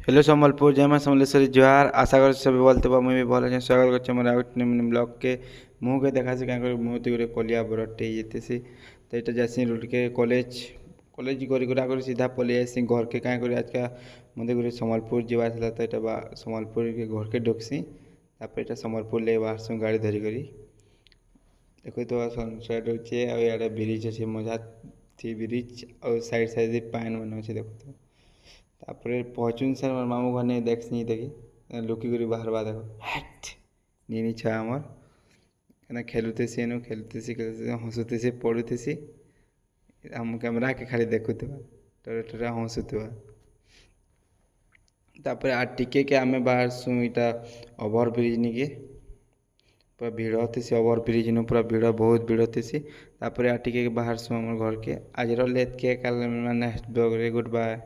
Hello Sambalpur जय मां समलेश्वरी जोहार आशा कर सब बोलते मुझे भी भल अच्छे स्वागत कर ब्लॉग के मुँह के देखा क्या मुँह गोटे कलिया बरटे ये से तो यहाँ जैसे रोड के कॉलेज कॉलेज कर सीधा पलि आसी घर के कहीं कर आज का मत गोटे सम्बलपुर जावार तो यहाँ सम्बलपुर के घर के ढुकसी यहाँ सम्बलपुर ले बाहर गाड़ी धरिक देख तो सनसेट होचे ब्रिज अच्छे मजा थी ब्रिज और साइड साइड पान मन अच्छे देख तो तापर पहुँचुन सर मोर मामू घर नहीं देखसी देखी लुकिक बाहर बा देख हैट नी छुआ आमर खेलुते हंसुते सी पढ़ुते सी हम कैमरा के खाली देखुवा टोरे टोरे हंसुवा तापर आ टिके के आमे बाहर सु इटा ओवर ब्रिज निके पूरा भीड़ होती ओवर ब्रिज नु पूरा भीड़ बहुत भीड़ होती तापर आ टिके के बाहर सु हमर घर के आज लेत के कल नेक्स्ट ब्लॉग रे गुड बाय।